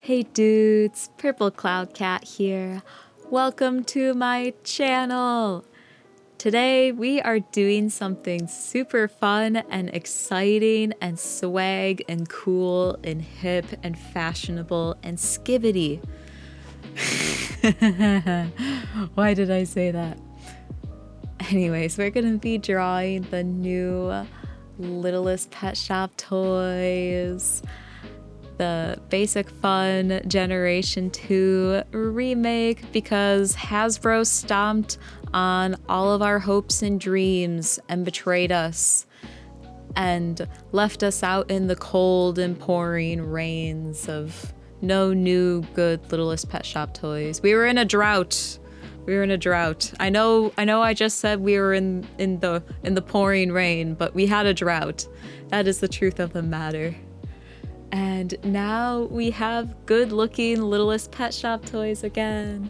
Hey dudes, Purple Cloud Cat here. Welcome to my channel. Today we are doing something super fun and exciting and swag and cool and hip and fashionable and skibbity. Why did I say that? Anyways, we're gonna be drawing the new Littlest Pet Shop toys. The Basic Fun Generation 2 remake because Hasbro stomped on all of our hopes and dreams and betrayed us and left us out in the cold and pouring rains of no new good Littlest Pet Shop toys. We were in a drought. I know I just said we were in the pouring rain, but we had a drought. That is the truth of the matter. And now we have good-looking Littlest Pet Shop toys again.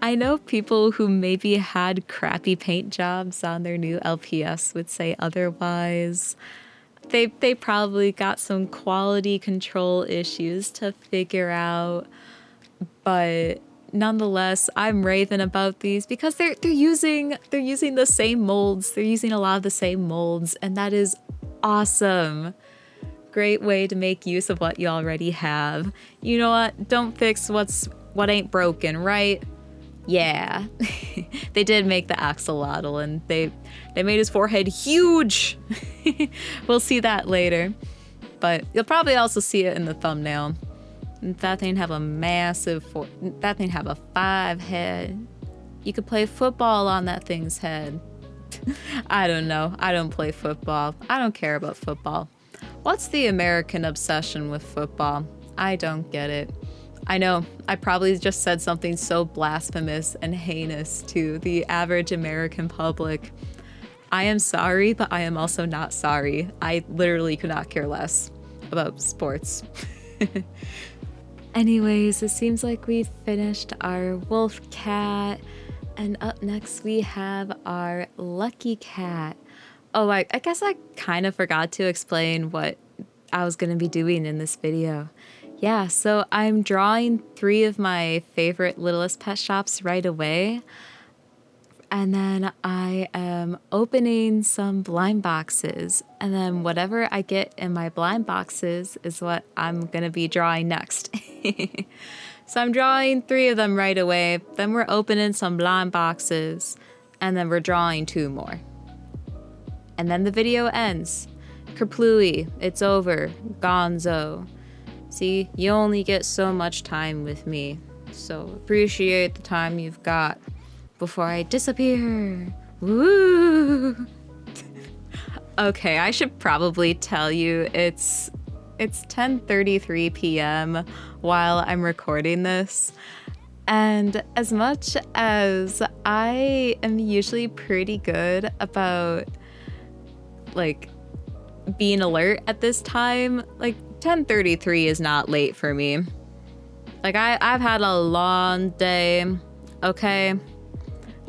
I know people who maybe had crappy paint jobs on their new LPS would say otherwise. They probably got some quality control issues to figure out, but nonetheless, I'm raving about these because they're using the same molds. They're using a lot of the same molds, and that is awesome. Great way to make use of what you already have. You know what? Don't fix what ain't broken, right? Yeah. They did make the axolotl and they made his forehead huge. We'll see that later. But you'll probably also see it in the thumbnail. That thing have a that thing have a 5 head. You could play football on that thing's head. I don't know. I don't play football. I don't care about football. What's the American obsession with football? I don't get it. I know, I probably just said something so blasphemous and heinous to the average American public. I am sorry, but I am also not sorry. I literally could not care less about sports. Anyways, it seems like we've finished our Wolfcat, and up next we have our Lucky Cat. Oh, I guess I kind of forgot to explain what I was going to be doing in this video. Yeah, so I'm drawing 3 of my favorite Littlest Pet Shops right away. And then I am opening some blind boxes. And then whatever I get in my blind boxes is what I'm going to be drawing next. So I'm drawing 3 of them right away. Then we're opening some blind boxes. And then we're drawing 2 more. And then the video ends. Kerplooey, it's over. Gonzo. See, you only get so much time with me. So appreciate the time you've got before I disappear. Woo! Okay, I should probably tell you it's 10:33 p.m. while I'm recording this. And as much as I am usually pretty good about like being alert at this time, like 10:33 is not late for me. Like I've had a long day, okay?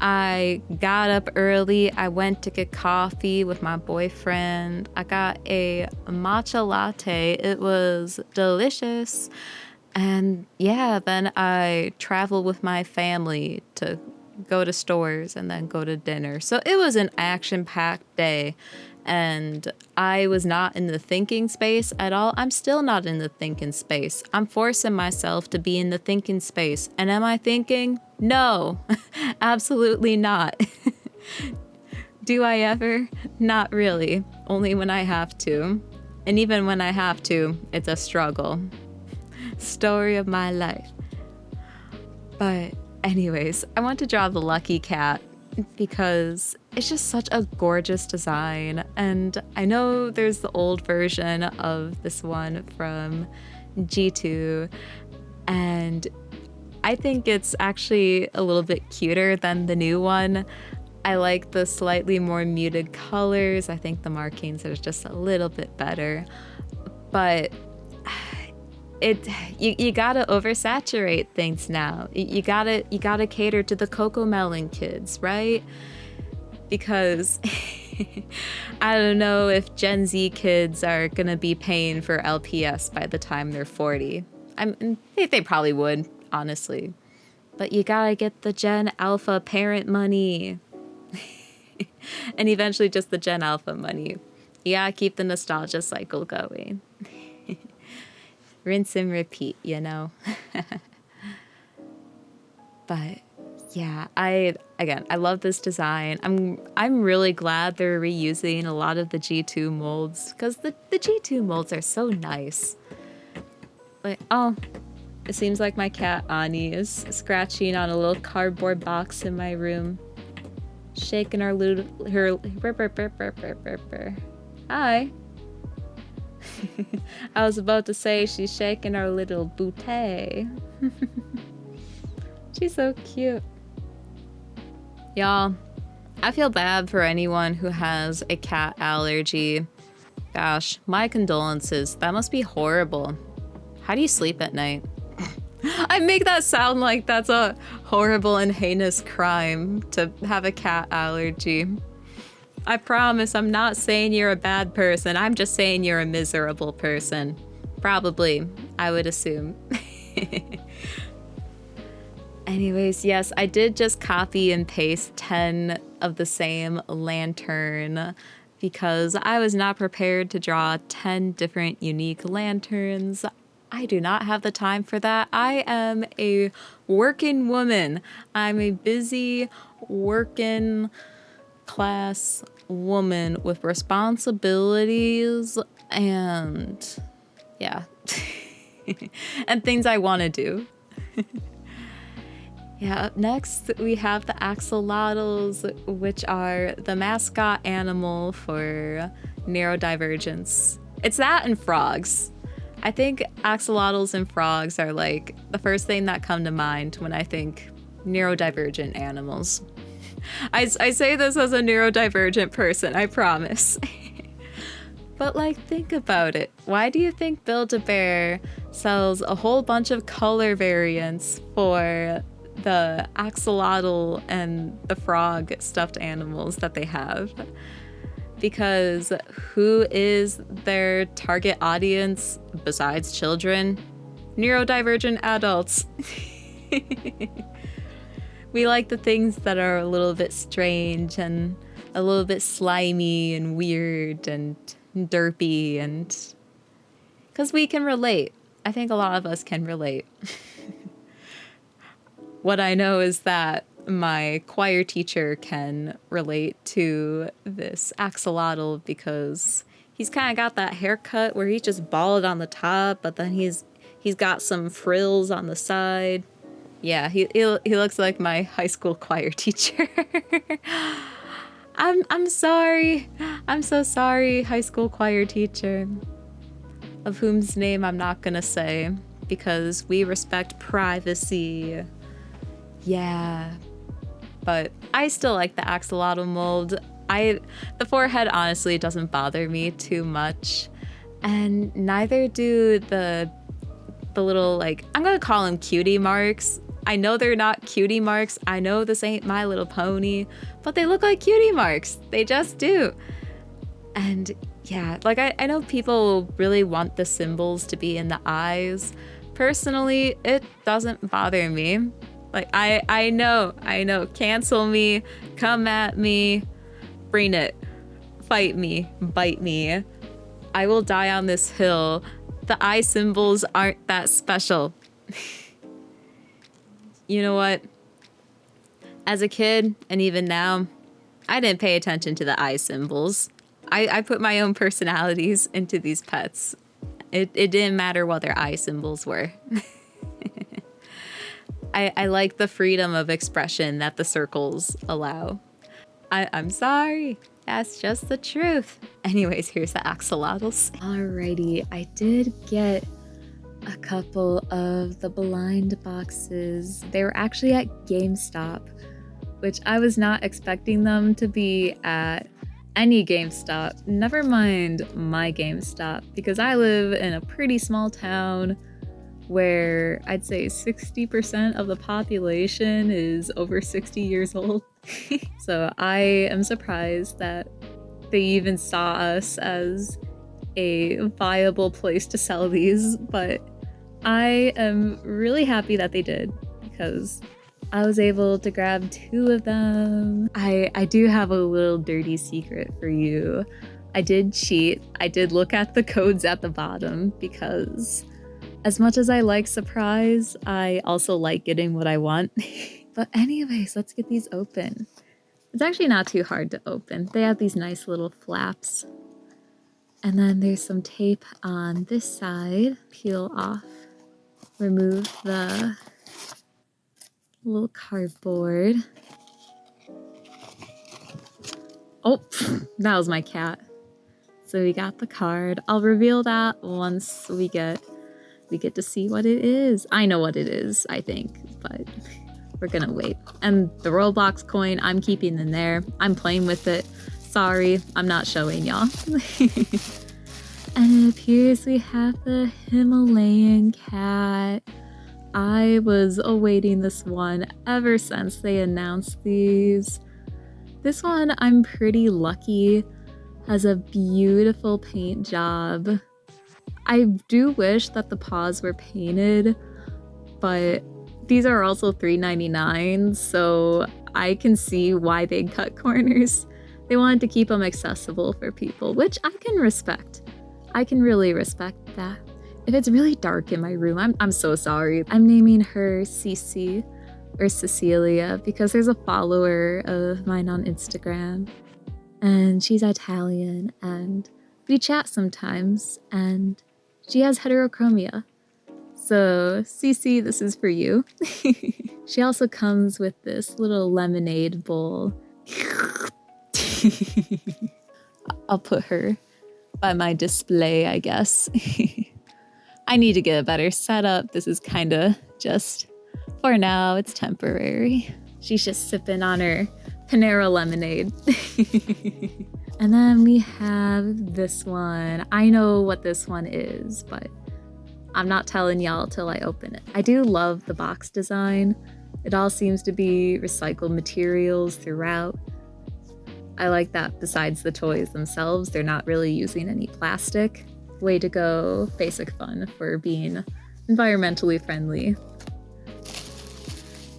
I got up early, I went to get coffee with my boyfriend. I got a matcha latte, it was delicious. And yeah, then I traveled with my family to go to stores and then go to dinner. So it was an action-packed day. And I was not in the thinking space at all. I'm still not in the thinking space. I'm forcing myself to be in the thinking space. And am I thinking? No, absolutely not. Do I ever? Not really. Only when I have to. And even when I have to, it's a struggle. Story of my life. But anyways, I want to draw the Lucky Cat because it's just such a gorgeous design. And I know there's the old version of this one from G2, and I think it's actually a little bit cuter than the new one. I like the slightly more muted colors. I think the markings are just a little bit better, but you gotta oversaturate things now. You gotta cater to the Coco Melon kids, right? Because I don't know if Gen Z kids are gonna be paying for LPS by the time they're 40. They probably would, honestly. But you gotta get the Gen Alpha parent money. And eventually just the Gen Alpha money. You gotta keep the nostalgia cycle going. Rinse and repeat, you know? But yeah, I love this design. I'm really glad they're reusing a lot of the G2 molds, because the G2 molds are so nice. Like, oh, it seems like my cat Ani is scratching on a little cardboard box in my room, shaking her Hi. I was about to say she's shaking her little bootay. She's so cute. Y'all, I feel bad for anyone who has a cat allergy. Gosh, my condolences. That must be horrible. How do you sleep at night? I make that sound like that's a horrible and heinous crime to have a cat allergy. I promise I'm not saying you're a bad person. I'm just saying you're a miserable person. Probably, I would assume. Anyways, yes, I did just copy and paste 10 of the same lantern because I was not prepared to draw 10 different unique lanterns. I do not have the time for that. I am a working woman. I'm a busy working class woman with responsibilities and yeah, and things I want to do. Yeah, up next we have the axolotls, which are the mascot animal for neurodivergence. It's that and frogs. I think axolotls and frogs are like the first thing that come to mind when I think neurodivergent animals. I say this as a neurodivergent person, I promise. But like, think about it. Why do you think Build-A-Bear sells a whole bunch of color variants for the axolotl and the frog stuffed animals that they have? Because who is their target audience besides children? Neurodivergent adults. We like the things that are a little bit strange and a little bit slimy and weird and derpy, and because we can relate. I think a lot of us can relate. What I know is that my choir teacher can relate to this axolotl because he's kind of got that haircut where he's just bald on the top, but then he's got some frills on the side. Yeah, he looks like my high school choir teacher. I'm sorry. I'm so sorry, high school choir teacher, of whom's name I'm not gonna say because we respect privacy. Yeah, but I still like the axolotl mold. The forehead honestly doesn't bother me too much, and neither do the little, like, I'm gonna call them cutie marks. I know they're not cutie marks. I know this ain't My Little Pony, but they look like cutie marks. They just do. And yeah, like I know people really want the symbols to be in the eyes. Personally, it doesn't bother me. Like, I know, cancel me, come at me, bring it, fight me, bite me. I will die on this hill. The eye symbols aren't that special. You know what? As a kid, and even now, I didn't pay attention to the eye symbols. I put my own personalities into these pets. It didn't matter what their eye symbols were. I like the freedom of expression that the circles allow. I'm sorry. That's just the truth. Anyways, here's the axolotls. Alrighty, I did get a couple of the blind boxes. They were actually at GameStop, which I was not expecting them to be at any GameStop. Never mind my GameStop, because I live in a pretty small town where I'd say 60% of the population is over 60 years old. So I am surprised that they even saw us as a viable place to sell these, but I am really happy that they did because I was able to grab 2 of them. I do have a little dirty secret for you. I did cheat. I did look at the codes at the bottom because as much as I like surprise, I also like getting what I want. But anyways, let's get these open. It's actually not too hard to open. They have these nice little flaps. And then there's some tape on this side. Peel off. Remove the little cardboard. Oh, that was my cat. So we got the card. I'll reveal that once we get to see what it is. I know what it is, I think, but we're gonna wait. And the Roblox coin, I'm keeping in there. I'm playing with it. Sorry, I'm not showing y'all. And it appears we have the Himalayan cat. I was awaiting this one ever since they announced these. This one, I'm pretty lucky, has a beautiful paint job. I do wish that the paws were painted, but these are also $3.99, so I can see why they cut corners. They wanted to keep them accessible for people, which I can respect. I can really respect that. If it's really dark in my room, I'm so sorry. I'm naming her Cece or Cecilia because there's a follower of mine on Instagram and she's Italian and we chat sometimes and she has heterochromia. So Cece, this is for you. She also comes with this little lemonade bowl. I'll put her by my display, I guess. I need to get a better setup. This is kind of just, for now, it's temporary. She's just sipping on her Panera lemonade. And then we have this one. I know what this one is, but I'm not telling y'all till I open it. I do love the box design. It all seems to be recycled materials throughout. I like that besides the toys themselves, they're not really using any plastic. Way to go, Basic Fun, for being environmentally friendly.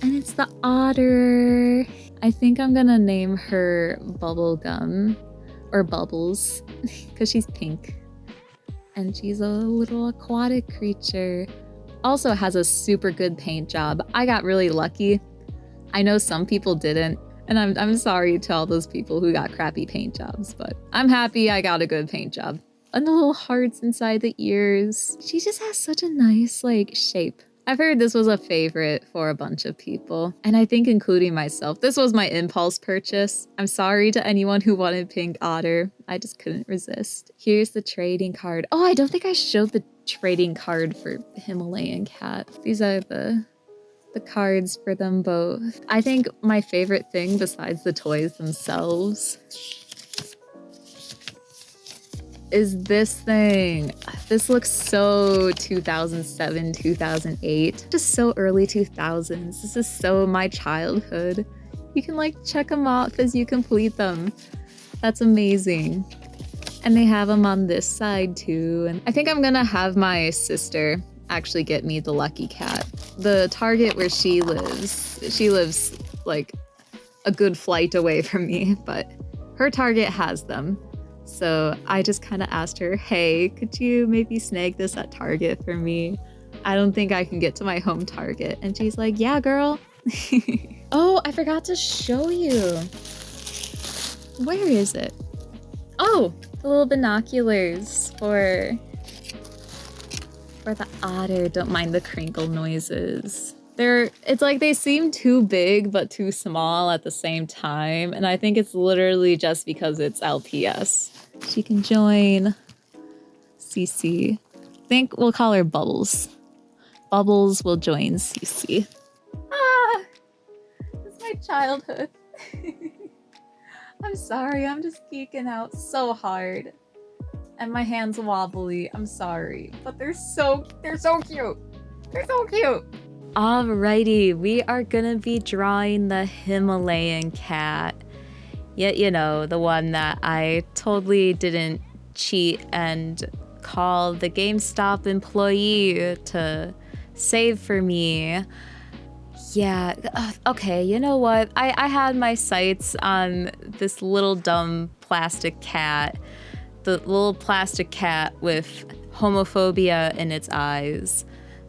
And it's the Otter. I think I'm gonna name her Bubblegum, or Bubbles, because she's pink. And she's a little aquatic creature. Also has a super good paint job. I got really lucky. I know some people didn't. And I'm sorry to all those people who got crappy paint jobs, but I'm happy I got a good paint job. And the little hearts inside the ears. She just has such a nice, shape. I've heard this was a favorite for a bunch of people, and I think including myself. This was my impulse purchase. I'm sorry to anyone who wanted Pink Otter. I just couldn't resist. Here's the trading card. Oh, I don't think I showed the trading card for Himalayan Cat. These are the cards for them both. I think my favorite thing besides the toys themselves is this thing. This looks so 2007, 2008. Just so early 2000s. This is so my childhood. You can check them off as you complete them. That's amazing. And they have them on this side too. And I think I'm gonna have my sister actually get me the Lucky Cat. The Target where she lives a good flight away from me, but her Target has them. So I just kind of asked her, hey, could you maybe snag this at Target for me? I don't think I can get to my home Target. And she's like, yeah, girl. Oh, I forgot to show you. Where is it? Oh, the little binoculars for the Otter. Don't mind the crinkle noises. It's like they seem too big but too small at the same time. And I think it's literally just because it's LPS. She can join Cece. I think we'll call her Bubbles. Bubbles will join Cece. Ah, it's my childhood. I'm sorry, I'm just geeking out so hard. And my hand's wobbly, I'm sorry. But they're so cute. They're so cute. Alrighty, we are gonna be drawing the Himalayan Cat. Yet, the one that I totally didn't cheat and call the GameStop employee to save for me. Yeah, okay, you know what? I had my sights on this little dumb plastic cat. The little plastic cat with homophobia in its eyes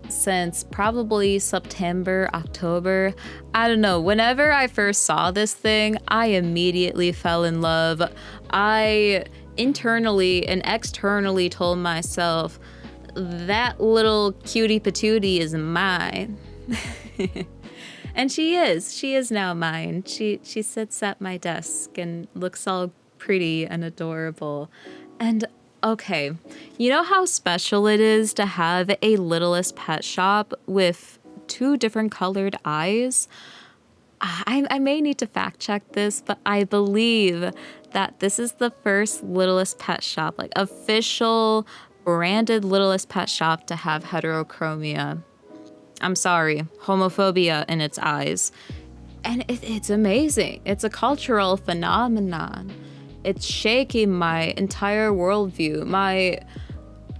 since probably September, October. I don't know. Whenever I first saw this thing, I immediately fell in love. I internally and externally told myself, that little cutie patootie is mine. And she is now mine. She sits at my desk and looks all pretty and adorable. And okay, you know how special it is to have a Littlest Pet Shop with 2 different colored eyes? I may need to fact check this, but I believe that this is the first Littlest Pet Shop, like official branded Littlest Pet Shop to have heterochromia. I'm sorry, homophobia in its eyes. And it's amazing. It's a cultural phenomenon. It's shaking my entire worldview.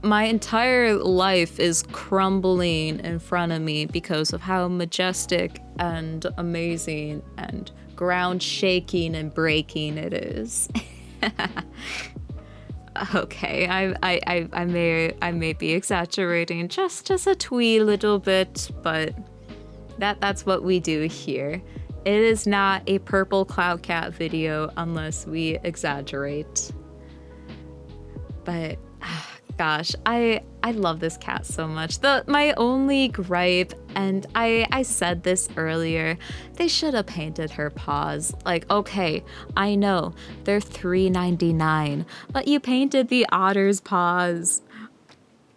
My entire life is crumbling in front of me because of how majestic and amazing and ground shaking and breaking it is. Okay, I may be exaggerating just a wee little bit, but that's what we do here. It is not a purple cloud cat video unless we exaggerate. But gosh, I love this cat so much. My only gripe, and I said this earlier, they should have painted her paws. Like, okay, I know they're $3.99, but you painted the otter's paws.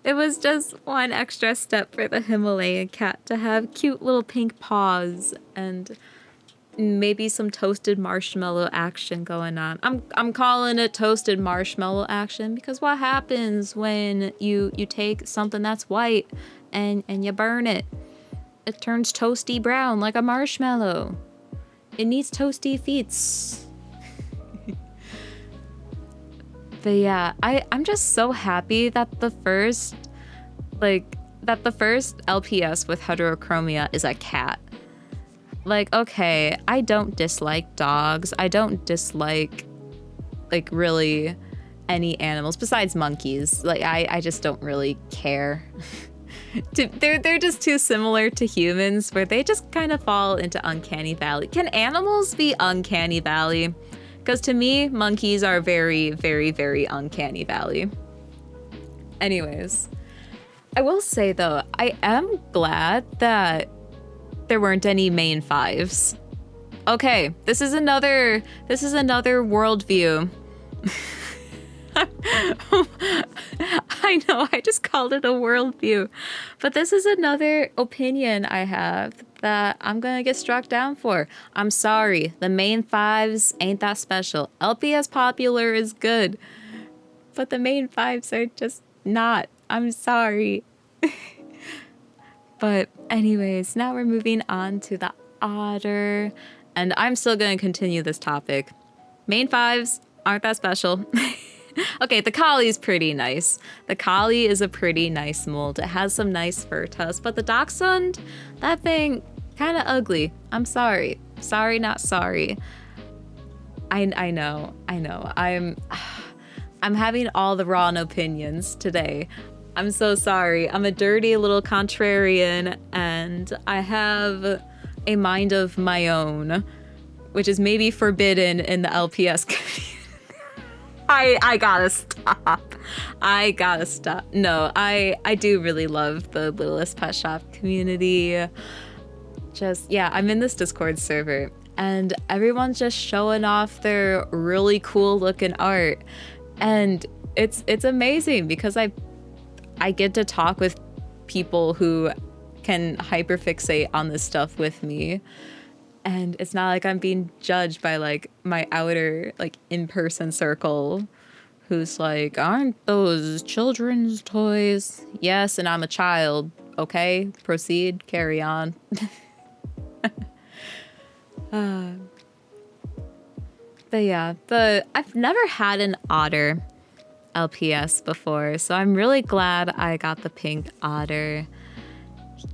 It was just one extra step for the Himalayan cat to have cute little pink paws and maybe some toasted marshmallow action going on. I'm calling it toasted marshmallow action because what happens when you take something that's white and you burn it? It turns toasty brown like a marshmallow. It needs toasty feet. But yeah, I'm just so happy that the first LPS with heterochromia is a cat. Like, okay, I don't dislike dogs. I don't dislike, like, really any animals besides monkeys. Like, I just don't really care. They're just too similar to humans where they just kind of fall into uncanny valley. Can animals be uncanny valley? Because to me, monkeys are very, very, very uncanny valley. Anyways, I will say though, I am glad that there weren't any main 5s. Okay, this is another worldview. I know, I just called it a worldview. But this is another opinion I have that I'm gonna get struck down for. I'm sorry, the main 5s ain't that special. LPS popular is good, but the main 5s are just not. I'm sorry. But anyways, now we're moving on to the otter. And I'm still going to continue this topic. Main 5s aren't that special. Okay, the collie's pretty nice. The collie is a pretty nice mold. It has some nice fur tusk. But the dachshund, that thing, kind of ugly. I'm sorry. Sorry, not sorry. I know. I'm having all the wrong opinions today. I'm so sorry. I'm a dirty little contrarian and I have a mind of my own, which is maybe forbidden in the LPS community. I gotta stop. No, I do really love the Littlest Pet Shop community. Yeah, I'm in this Discord server and everyone's just showing off their really cool looking art. And it's amazing because I get to talk with people who can hyperfixate on this stuff with me. And it's not like I'm being judged by like my outer like in-person circle who's like, aren't those children's toys? Yes, and I'm a child. Okay, proceed, carry on. But yeah, I've never had an otter. LPS before, so I'm really glad I got the pink otter.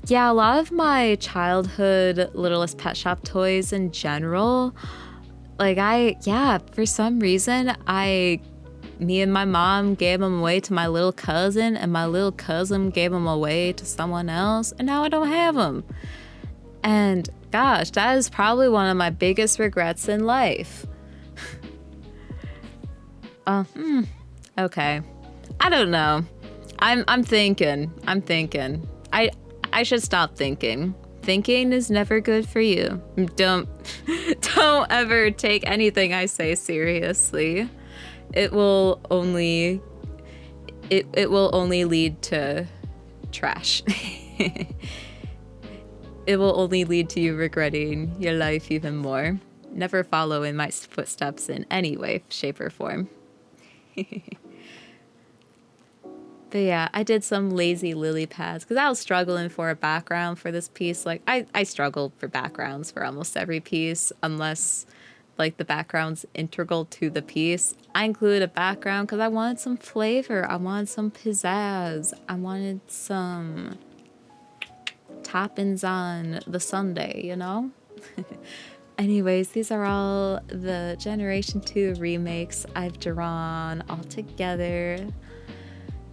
Yeah, a lot of my childhood Littlest Pet Shop toys in general, like for some reason, me and my mom gave them away to my little cousin, and my little cousin gave them away to someone else, and now I don't have them. And gosh, that is probably one of my biggest regrets in life. Okay. I don't know. I'm thinking. I should stop thinking. Thinking is never good for you. Don't ever take anything I say seriously. It will only lead to trash. It will only lead to you regretting your life even more. Never follow in my footsteps in any way, shape, or form. But yeah, I did some lazy lily pads because I was struggling for a background for this piece. Like, I struggled for backgrounds for almost every piece, unless like the background's integral to the piece. I include a background because I wanted some flavor. I wanted some pizzazz. I wanted some toppings on the sundae, you know? Anyways, these are all the Generation 2 remakes I've drawn all together.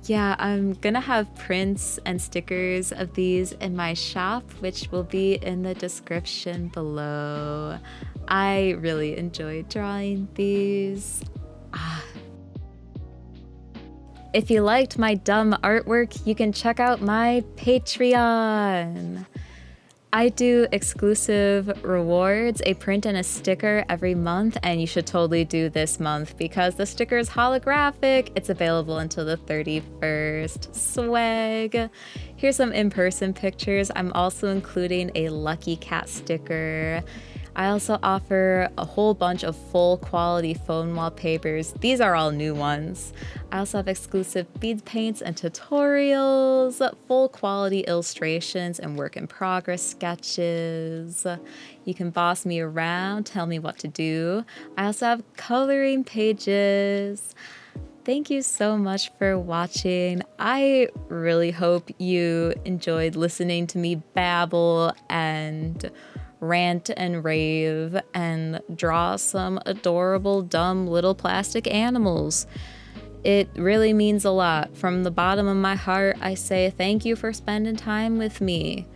Yeah, I'm gonna have prints and stickers of these in my shop, which will be in the description below. I really enjoyed drawing these. If you liked my dumb artwork, you can check out my Patreon. I do exclusive rewards, a print and a sticker every month, and you should totally do this month because the sticker is holographic. It's available until the 31st. Swag. Here's some in-person pictures. I'm also including a Lucky Cat sticker. I also offer a whole bunch of full quality phone wallpapers. These are all new ones. I also have exclusive bead paints and tutorials, full quality illustrations and work in progress sketches. You can boss me around, tell me what to do. I also have coloring pages. Thank you so much for watching. I really hope you enjoyed listening to me babble and rant and rave and draw some adorable, dumb little plastic animals. It really means a lot. From the bottom of my heart, I say thank you for spending time with me.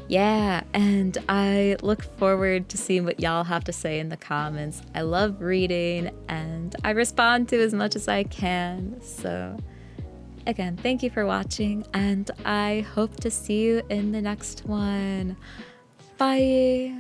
Yeah, and I look forward to seeing what y'all have to say in the comments. I love reading and I respond to as much as I can. So again, thank you for watching and I hope to see you in the next one. Bye.